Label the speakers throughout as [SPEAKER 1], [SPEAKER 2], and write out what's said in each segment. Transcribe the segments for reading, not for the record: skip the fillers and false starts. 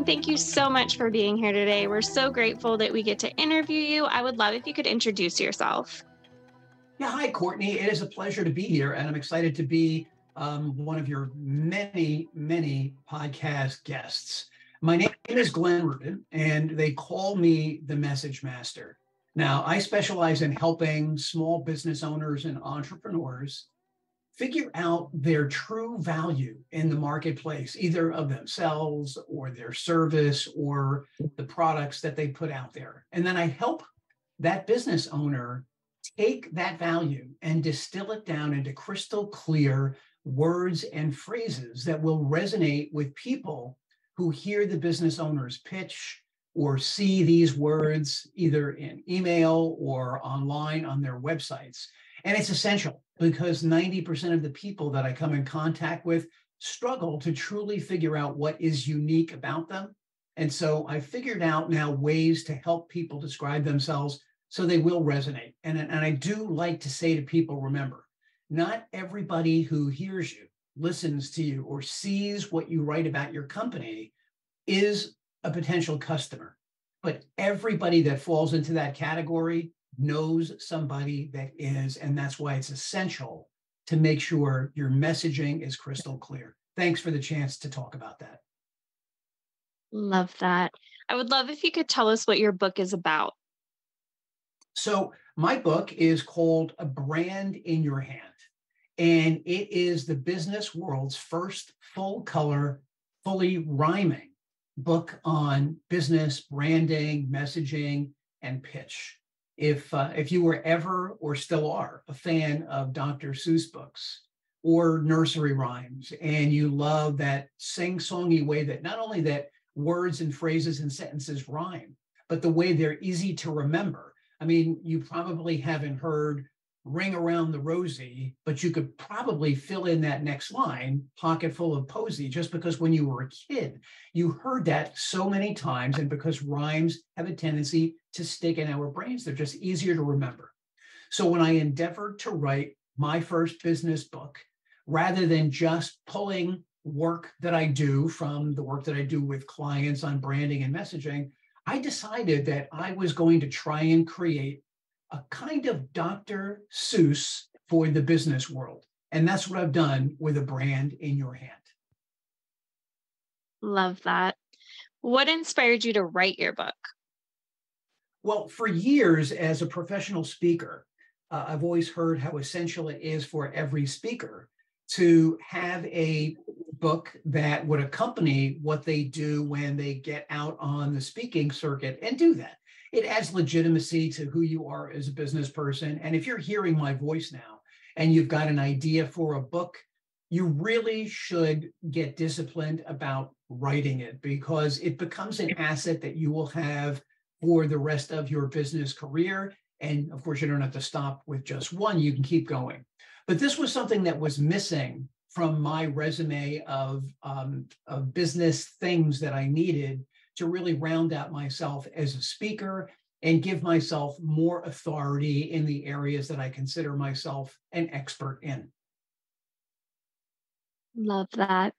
[SPEAKER 1] Glenn, thank you so much for being here today. We're so grateful that we get to interview you. I would love if you could introduce yourself.
[SPEAKER 2] Yeah, hi, Courtney. It is a pleasure to be here, and I'm excited to be one of your many, many podcast guests. My name is Glenn Rudin, and they call me the Message Master. Now, I specialize in helping small business owners and entrepreneurs figure out their true value in the marketplace, either of themselves or their service or the products that they put out there. And then I help that business owner take that value and distill it down into crystal clear words and phrases that will resonate with people who hear the business owner's pitch or see these words either in email or online on their websites. And it's essential because 90% of the people that I come in contact with struggle to truly figure out what is unique about them. And so I figured out now ways to help people describe themselves so they will resonate. And I do like to say to people, remember, not everybody who hears you, listens to you, or sees what you write about your company is a potential customer. But everybody that falls into that category knows somebody that is, and that's why it's essential to make sure your messaging is crystal clear. Thanks for the chance to talk about that.
[SPEAKER 1] Love that. I would love if you could tell us what your book is about.
[SPEAKER 2] So my book is called A Brand in Your Hand, and it is the business world's first full color, fully rhyming book on business, branding, messaging, and pitch. If you were ever or still are a fan of Dr. Seuss books or nursery rhymes, and you love that sing-songy way that not only that words and phrases and sentences rhyme, but the way they're easy to remember. I mean, you probably haven't heard Ring Around the Rosie, but you could probably fill in that next line, Pocket Full of Posy, just because when you were a kid, you heard that so many times. And because rhymes have a tendency to stick in our brains, they're just easier to remember. So when I endeavored to write my first business book, rather than just pulling work that I do from the work that I do with clients on branding and messaging, I decided that I was going to try and create a kind of Dr. Seuss for the business world. And that's what I've done with A Brand in Your Hand.
[SPEAKER 1] Love that. What inspired you to write your book?
[SPEAKER 2] Well, for years as a professional speaker, I've always heard how essential it is for every speaker to have a book that would accompany what they do when they get out on the speaking circuit and do that. It adds legitimacy to who you are as a business person. And if you're hearing my voice now and you've got an idea for a book, you really should get disciplined about writing it because it becomes an asset that you will have for the rest of your business career. And of course, you don't have to stop with just one, you can keep going. But this was something that was missing from my resume of business things that I needed to really round out myself as a speaker and give myself more authority in the areas that I consider myself an expert in.
[SPEAKER 1] Love that.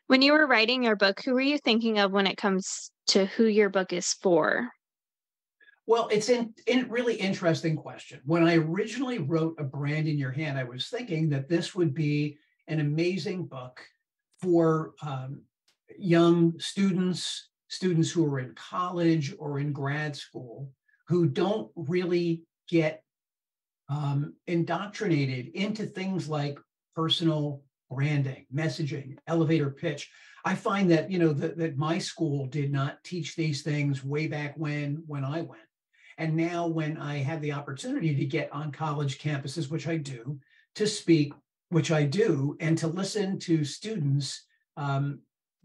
[SPEAKER 1] When you were writing your book, who were you thinking of when it comes to who your book is for?
[SPEAKER 2] Well, it's a really interesting question. When I originally wrote A Brand in Your Hand, I was thinking that this would be an amazing book for young students who are in college or in grad school who don't really get indoctrinated into things like personal branding, messaging, elevator pitch. I find that, that my school did not teach these things way back when I went. And now when I have the opportunity to get on college campuses, which I do, to speak, which I do, and to listen to students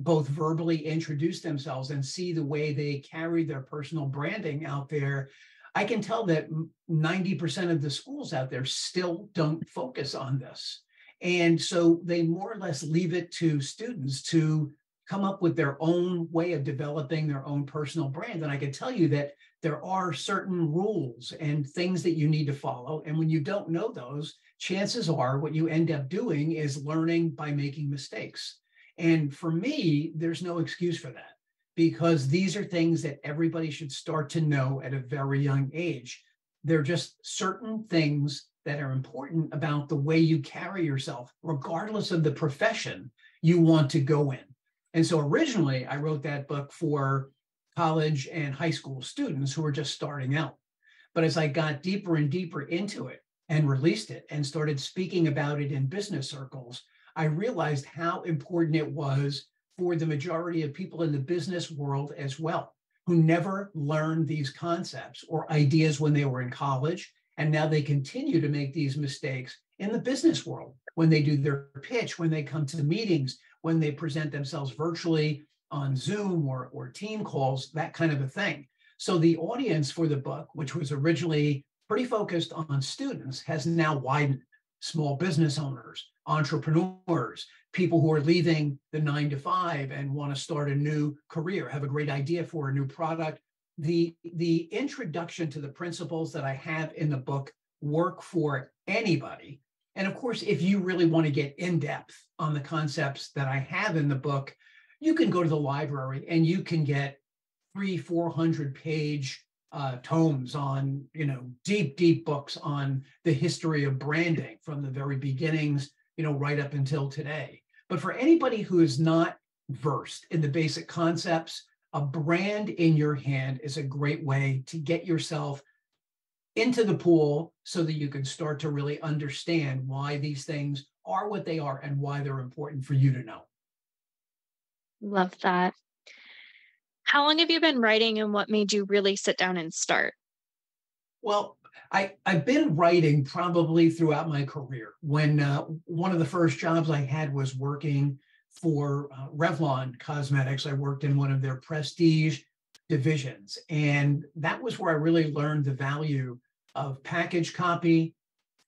[SPEAKER 2] both verbally introduce themselves and see the way they carry their personal branding out there, I can tell that 90% of the schools out there still don't focus on this. And so they more or less leave it to students to come up with their own way of developing their own personal brand. And I can tell you that there are certain rules and things that you need to follow. And when you don't know those, chances are what you end up doing is learning by making mistakes. And for me, there's no excuse for that because these are things that everybody should start to know at a very young age. They're just certain things that are important about the way you carry yourself, regardless of the profession you want to go in. And so originally, I wrote that book for college and high school students who were just starting out. But as I got deeper and deeper into it and released it and started speaking about it in business circles, I realized how important it was for the majority of people in the business world as well, who never learned these concepts or ideas when they were in college. And now they continue to make these mistakes in the business world when they do their pitch, when they come to the meetings, when they present themselves virtually on Zoom or team calls, that kind of a thing. So the audience for the book, which was originally pretty focused on students, has now widened. Small business owners, entrepreneurs, people who are leaving the 9 to 5 and want to start a new career, have a great idea for a new product. The introduction to the principles that I have in the book work for anybody. And of course, if you really want to get in depth on the concepts that I have in the book, you can go to the library and you can get 300-400 page tomes on, deep books on the history of branding from the very beginnings, right up until today. But for anybody who is not versed in the basic concepts, a brand in your hand is a great way to get yourself into the pool so that you can start to really understand why these things are what they are and why they're important for you to know.
[SPEAKER 1] Love that. How long have you been writing and what made you really sit down and start?
[SPEAKER 2] Well, I've been writing probably throughout my career. When one of the first jobs I had was working for Revlon Cosmetics. I worked in one of their prestige divisions. And that was where I really learned the value of package copy,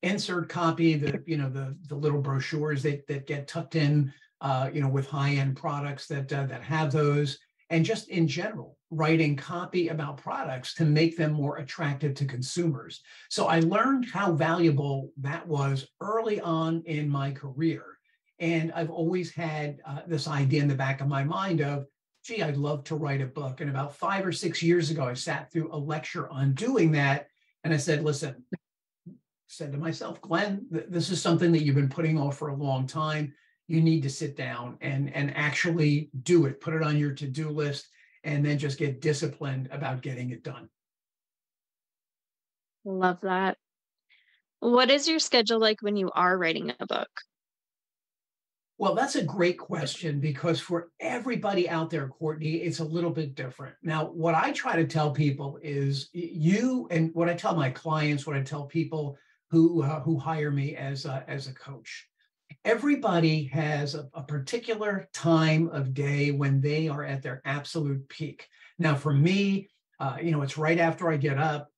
[SPEAKER 2] insert copy, the little brochures that get tucked in, with high-end products that have those. And just in general, writing copy about products to make them more attractive to consumers. So I learned how valuable that was early on in my career. And I've always had this idea in the back of my mind of, gee, I'd love to write a book. And about 5 or 6 years ago, I sat through a lecture on doing that. And I said, listen, said to myself, Glenn, this is something that you've been putting off for a long time. You need to sit down and actually do it, put it on your to-do list, and then just get disciplined about getting it done.
[SPEAKER 1] Love that. What is your schedule like when you are writing a book?
[SPEAKER 2] Well, that's a great question because for everybody out there, Courtney, it's a little bit different. Now, what I try to tell people is and what I tell my clients, what I tell people who hire me as a coach. Everybody has a particular time of day when they are at their absolute peak. Now, for me, it's right after I get up,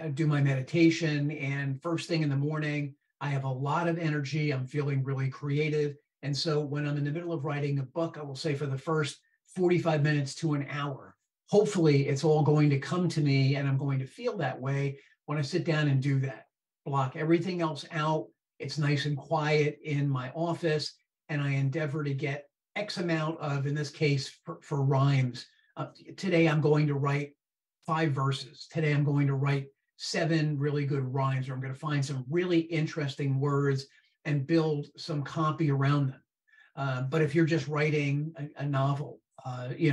[SPEAKER 2] I do my meditation, and first thing in the morning, I have a lot of energy. I'm feeling really creative. And so when I'm in the middle of writing a book, I will say for the first 45 minutes to an hour, hopefully it's all going to come to me and I'm going to feel that way when I sit down and do that. Block everything else out. It's nice and quiet in my office, and I endeavor to get X amount of, in this case, for rhymes. Today, I'm going to write 5 verses. Today, I'm going to write 7 really good rhymes, or I'm going to find some really interesting words and build some copy around them. But if you're just writing a novel,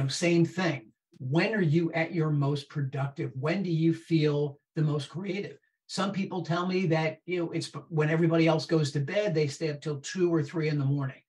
[SPEAKER 2] same thing. When are you at your most productive? When do you feel the most creative? Some people tell me that, it's when everybody else goes to bed, they stay up till 2 or 3 in the morning.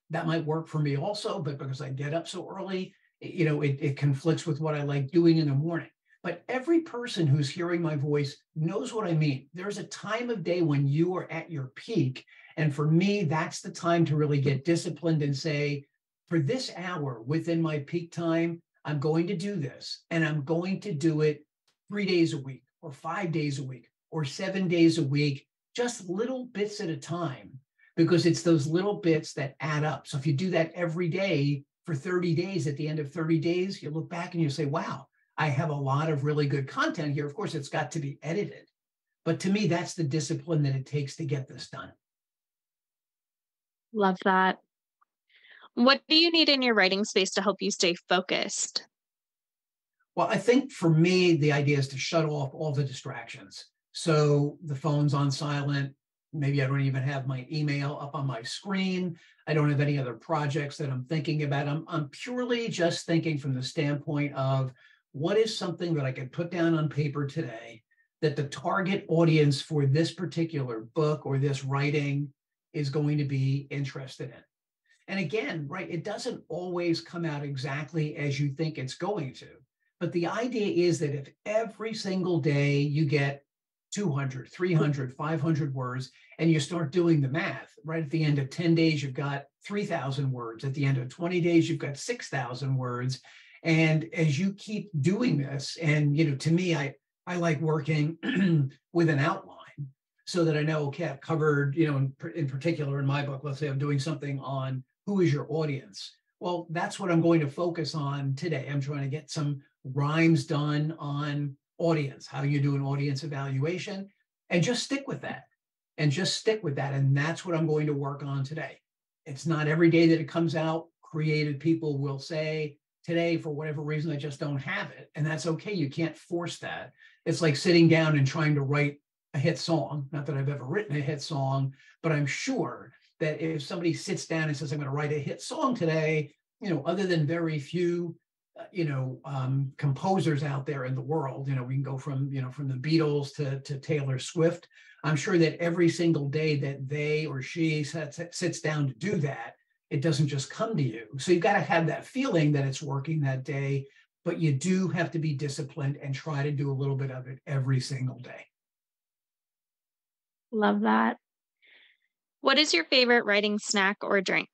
[SPEAKER 2] That might work for me also, but because I get up so early, it conflicts with what I like doing in the morning. But every person who's hearing my voice knows what I mean. There's a time of day when you are at your peak. And for me, that's the time to really get disciplined and say, for this hour within my peak time, I'm going to do this. And I'm going to do it 3 days a week or 5 days a week or 7 days a week, just little bits at a time, because it's those little bits that add up. So if you do that every day for 30 days, at the end of 30 days, you look back and you say, wow, I have a lot of really good content here. Of course, it's got to be edited. But to me, that's the discipline that it takes to get this done.
[SPEAKER 1] Love that. What do you need in your writing space to help you stay focused?
[SPEAKER 2] Well, I think for me, the idea is to shut off all the distractions. So the phone's on silent. Maybe I don't even have my email up on my screen. I don't have any other projects that I'm thinking about. I'm purely just thinking from the standpoint of what is something that I could put down on paper today that the target audience for this particular book or this writing is going to be interested in. And again, right, it doesn't always come out exactly as you think it's going to. But the idea is that if every single day you get 200, 300, 500 words, and you start doing the math, right at the end of 10 days, you've got 3,000 words. At the end of 20 days, you've got 6,000 words. And as you keep doing this, and, to me, I like working with an outline so that I know, okay, I've covered, in particular in my book, let's say I'm doing something on who is your audience. Well, that's what I'm going to focus on today. I'm trying to get some rhymes done on audience. How do you do an audience evaluation? And just stick with that. And that's what I'm going to work on today. It's not every day that it comes out. Creative people will say, today, for whatever reason, I just don't have it. And that's okay. You can't force that. It's like sitting down and trying to write a hit song. Not that I've ever written a hit song, but I'm sure that if somebody sits down and says, I'm going to write a hit song today, other than very few, composers out there in the world, we can go from the Beatles to Taylor Swift. I'm sure that every single day that they or she sits down to do that, it doesn't just come to you. So you've got to have that feeling that it's working that day, but you do have to be disciplined and try to do a little bit of it every single day.
[SPEAKER 1] Love that. What is your favorite writing snack or drink?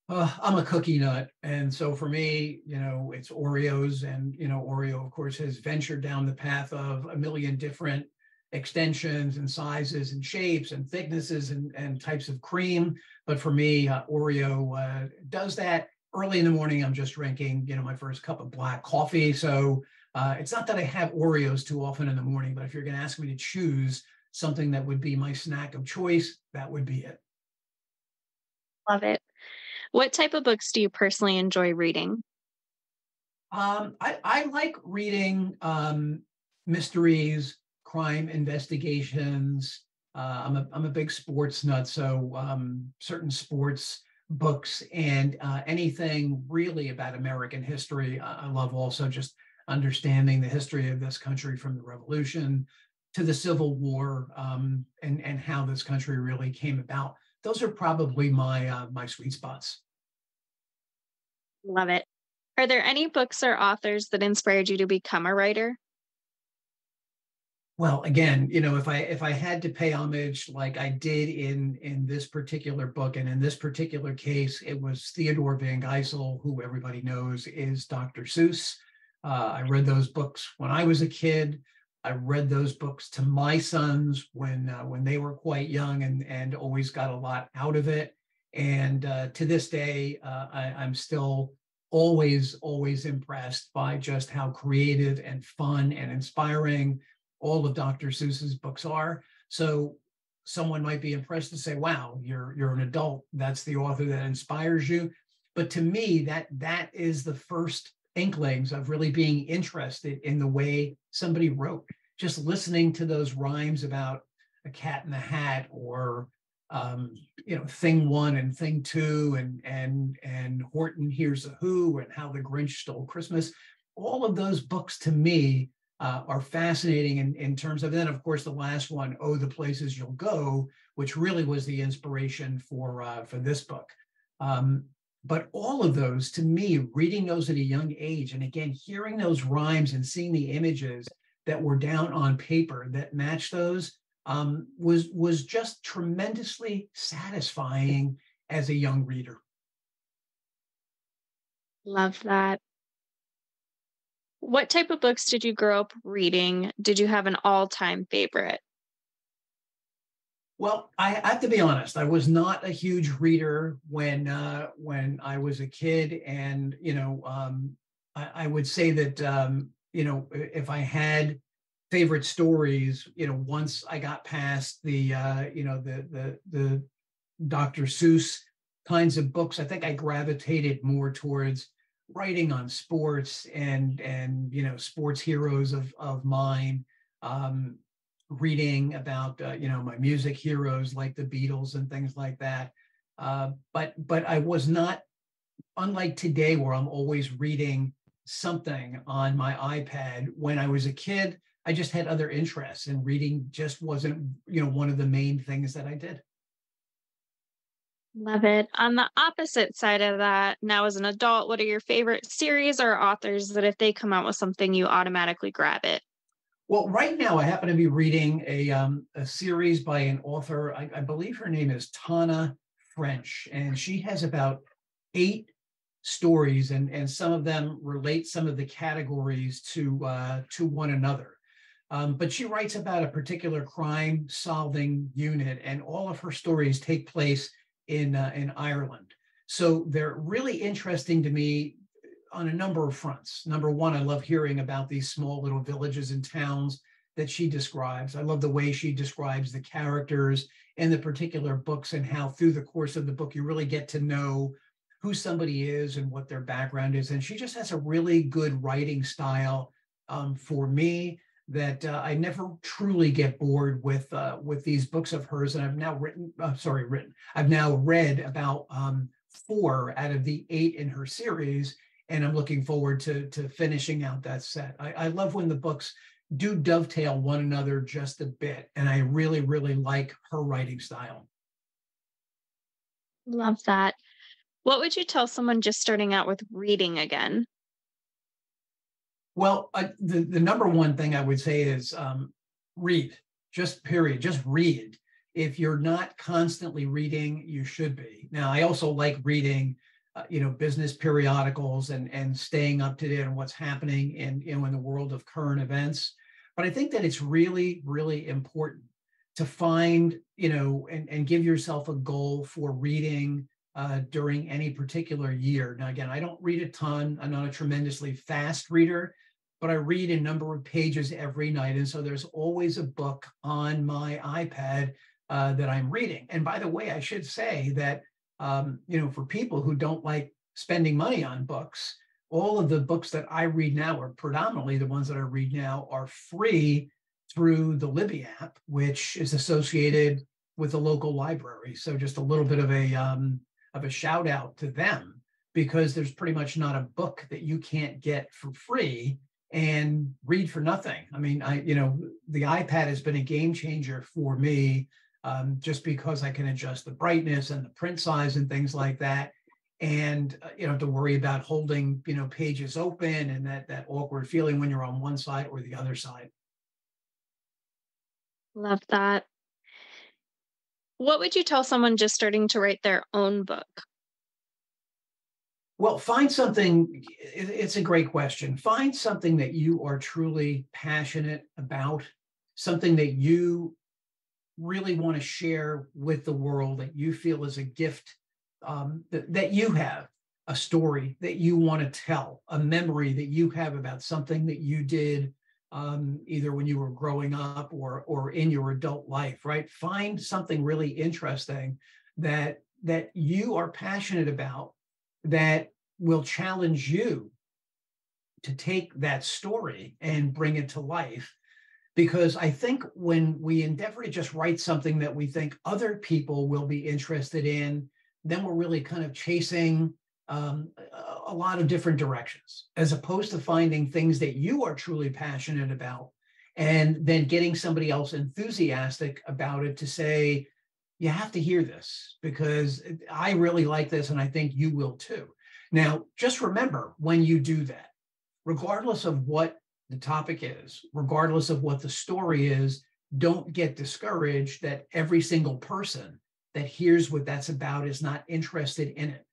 [SPEAKER 2] I'm a cookie nut. And so for me, it's Oreos. And, Oreo, of course, has ventured down the path of a million different extensions and sizes and shapes and thicknesses and types of cream. But for me, Oreo does that. Early in the morning, I'm just drinking, my first cup of black coffee. So it's not that I have Oreos too often in the morning, but if you're going to ask me to choose something that would be my snack of choice, that would be it.
[SPEAKER 1] Love it. What type of books do you personally enjoy reading?
[SPEAKER 2] I like reading mysteries, crime investigations. I'm a big sports nut, so certain sports books and anything really about American history. I love also just understanding the history of this country from the Revolution to the Civil War, and how this country really came about. Those are probably my sweet spots.
[SPEAKER 1] Love it. Are there any books or authors that inspired you to become a writer?
[SPEAKER 2] Well, again, if I had to pay homage like I did in this particular book, and in this particular case, it was Theodore Van Geisel, who everybody knows is Dr. Seuss. I read those books when I was a kid. I read those books to my sons when they were quite young, and always got a lot out of it. And to this day, I'm still always impressed by just how creative and fun and inspiring all of Dr. Seuss's books are. So someone might be impressed to say, wow, you're an adult. That's the author that inspires you. But to me, that is the first inklings of really being interested in the way somebody wrote. Just listening to those rhymes about a cat in the hat, or thing one and thing two, and Horton Hears a Who, and How the Grinch Stole Christmas. All of those books to me are fascinating in terms of, then of course the last one, Oh, the Places You'll Go, which really was the inspiration for this book. But all of those, to me, reading those at a young age, and again, hearing those rhymes and seeing the images that were down on paper that match those, was just tremendously satisfying as a young reader.
[SPEAKER 1] Love that. What type of books did you grow up reading? Did you have an all-time favorite?
[SPEAKER 2] Well, I have to be honest. I was not a huge reader when I was a kid, and I would say that if I had favorite stories, once I got past the Dr. Seuss kinds of books, I think I gravitated more towards writing on sports and sports heroes of mine, reading about my music heroes like the Beatles and things like that. But I was not, unlike today where I'm always reading something on my iPad. When I was a kid, I just had other interests, and reading just wasn't one of the main things that I did.
[SPEAKER 1] Love it. On the opposite side of that, now as an adult, what are your favorite series or authors that if they come out with something, you automatically grab it?
[SPEAKER 2] Well, right now I happen to be reading a series by an author. I believe her name is Tana French, and she has about 8 stories, and some of them relate some of the categories to one another. But she writes about a particular crime-solving unit, and all of her stories take place in Ireland. So they're really interesting to me on a number of fronts. Number one, I love hearing about these small little villages and towns that she describes. I love the way she describes the characters in the particular books, and how through the course of the book, you really get to know who somebody is and what their background is. And she just has a really good writing style for me that I never truly get bored with these books of hers. And I've now I've now read about 4 out of the 8 in her series, and I'm looking forward to finishing out that set. I love when the books do dovetail one another just a bit, and I really, really like her writing style.
[SPEAKER 1] Love that. What would you tell someone just starting out with reading again?
[SPEAKER 2] Well, the number one thing I would say is read, just period, just read. If you're not constantly reading, you should be. Now, I also like reading, business periodicals and staying up to date on what's happening in the world of current events. But I think that it's really, really important to find, and give yourself a goal for reading during any particular year. Now, again, I don't read a ton. I'm not a tremendously fast reader, but I read a number of pages every night. And so there's always a book on my iPad that I'm reading. And by the way, I should say that, for people who don't like spending money on books, all of the books that I read now, or predominantly the ones that I read now, are free through the Libby app, which is associated with the local library. So just a little bit of a shout out to them, because there's pretty much not a book that you can't get for free and read for nothing. I mean, the iPad has been a game changer for me, just because I can adjust the brightness and the print size and things like that. And you don't have to worry about holding, pages open, and that awkward feeling when you're on one side or the other side.
[SPEAKER 1] Love that. What would you tell someone just starting to write their own book?
[SPEAKER 2] Well, find something. It's a great question. Find something that you are truly passionate about, something that you really want to share with the world, that you feel is a gift, that you have a story that you want to tell, a memory that you have about something that you did, either when you were growing up or in your adult life, right? Find something really interesting that you are passionate about, that will challenge you to take that story and bring it to life. Because I think when we endeavor to just write something that we think other people will be interested in, then we're really kind of chasing a lot of different directions, as opposed to finding things that you are truly passionate about, and then getting somebody else enthusiastic about it to say, you have to hear this because I really like this and I think you will too. Now, just remember, when you do that, regardless of what the topic is, regardless of what the story is, don't get discouraged that every single person that hears what that's about is not interested in it.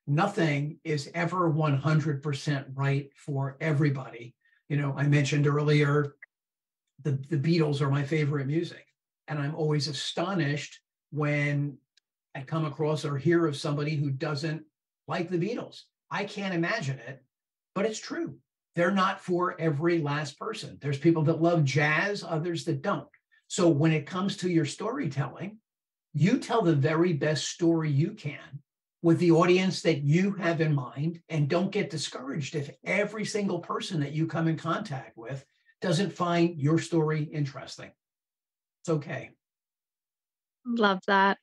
[SPEAKER 2] Nothing is ever 100% right for everybody. I mentioned earlier, the Beatles are my favorite music. And I'm always astonished when I come across or hear of somebody who doesn't like the Beatles. I can't imagine it, but it's true. They're not for every last person. There's people that love jazz, others that don't. So when it comes to your storytelling, you tell the very best story you can with the audience that you have in mind, and don't get discouraged if every single person that you come in contact with doesn't find your story interesting. It's okay.
[SPEAKER 1] Love that.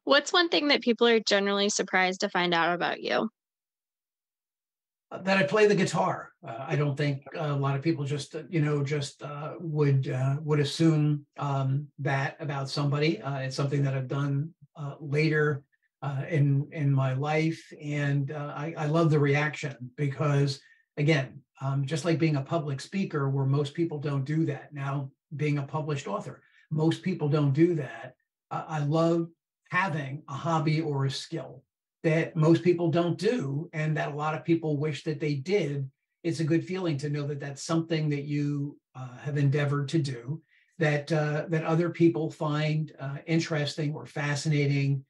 [SPEAKER 1] What's one thing that people are generally surprised to find out about you?
[SPEAKER 2] That I play the guitar. I don't think a lot of people just would assume that about somebody. It's something that I've done later in my life, and I love the reaction because, again, just like being a public speaker, where most people don't do that. Now, being a published author, most people don't do that. I love having a hobby or a skill that most people don't do and that a lot of people wish that they did. It's a good feeling to know that that's something that you have endeavored to do, that other people find interesting or fascinating,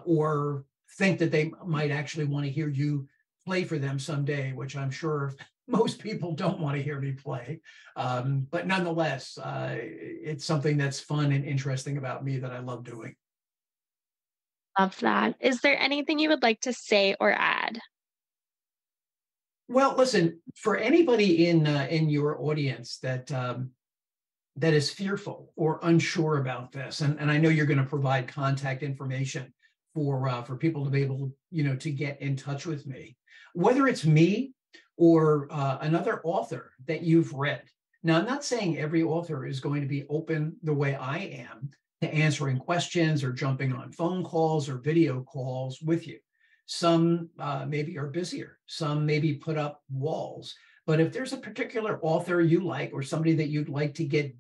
[SPEAKER 2] or think that they might actually want to hear you play for them someday, which I'm sure most people don't want to hear me play. But nonetheless, it's something that's fun and interesting about me that I love doing.
[SPEAKER 1] Love that. Is there anything you would like to say or add?
[SPEAKER 2] Well, listen, for anybody in your audience that is fearful or unsure about this, and I know you're going to provide contact information for people to be able to get in touch with me, whether it's me or another author that you've read. Now, I'm not saying every author is going to be open the way I am to answering questions or jumping on phone calls or video calls with you. Some maybe are busier. Some maybe put up walls. But if there's a particular author you like or somebody that you'd like to get,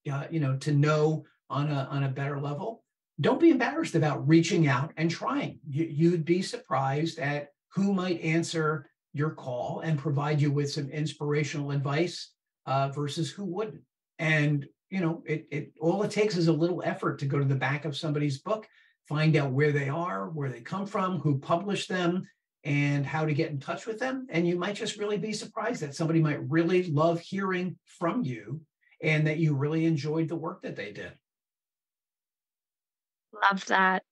[SPEAKER 2] to know on a better level, don't be embarrassed about reaching out and trying. You'd be surprised at who might answer your call and provide you with some inspirational advice versus who wouldn't. And it all it takes is a little effort to go to the back of somebody's book, find out where they are, where they come from, who published them, and how to get in touch with them. And you might just really be surprised that somebody might really love hearing from you and that you really enjoyed the work that they did.
[SPEAKER 1] Love that.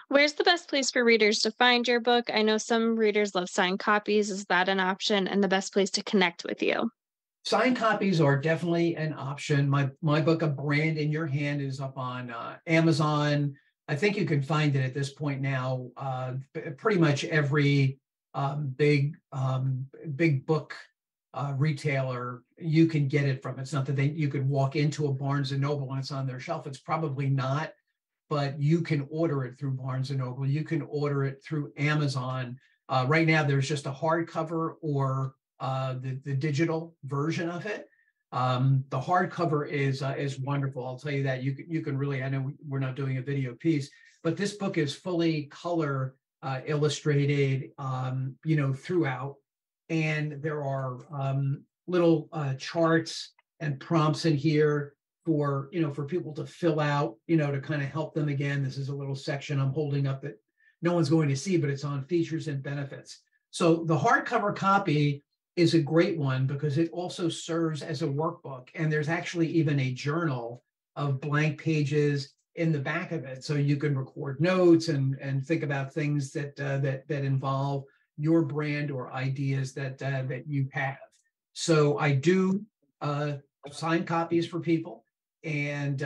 [SPEAKER 1] Where's the best place for readers to find your book? I know some readers love signed copies. Is that an option and the best place to connect with you?
[SPEAKER 2] Signed copies are definitely an option. My book, A Brand in Your Hand, is up on Amazon. I think you can find it at this point now. Pretty much every big book retailer, you can get it from. It's not that you could walk into a Barnes and Noble and it's on their shelf. It's probably not, but you can order it through Barnes and Noble. You can order it through Amazon. Right now, there's just a hardcover or the digital version of it. The hardcover is wonderful. I'll tell you that you can really. I know we're not doing a video piece, but this book is fully color illustrated, throughout, and there are little charts and prompts in here for people to fill out, to kind of help them. Again, this is a little section I'm holding up that no one's going to see, but it's on features and benefits. So the hardcover copy is a great one because it also serves as a workbook. And there's actually even a journal of blank pages in the back of it. So you can record notes and think about things that involve your brand or ideas that you have. So I do sign copies for people. And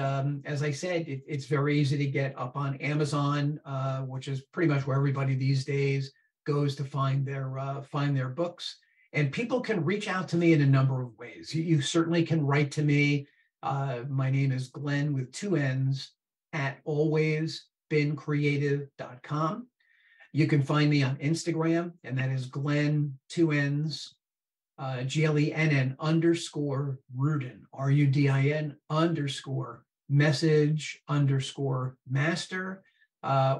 [SPEAKER 2] as I said, it's very easy to get up on Amazon, which is pretty much where everybody these days goes to find their books. And people can reach out to me in a number of ways. You certainly can write to me. My name is Glenn with two N's at alwaysbeencreative.com. You can find me on Instagram, and that is Glenn, two N's, GLENN _Rudin, RUDIN _message_master.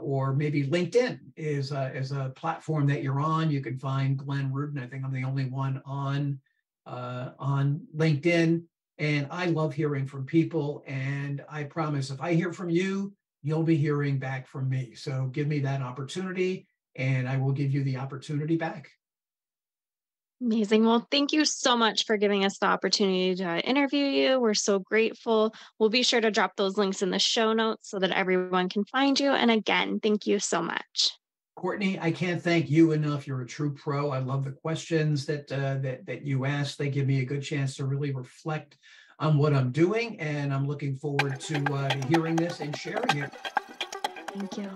[SPEAKER 2] Or maybe LinkedIn is a platform that you're on. You can find Glenn Rudin. I think I'm the only one on LinkedIn. And I love hearing from people. And I promise if I hear from you, you'll be hearing back from me. So give me that opportunity and I will give you the opportunity back.
[SPEAKER 1] Amazing. Well, thank you so much for giving us the opportunity to interview you. We're so grateful. We'll be sure to drop those links in the show notes so that everyone can find you. And again, thank you so much.
[SPEAKER 2] Courtney, I can't thank you enough. You're a true pro. I love the questions that you ask. They give me a good chance to really reflect on what I'm doing, and I'm looking forward to hearing this and sharing it.
[SPEAKER 1] Thank you.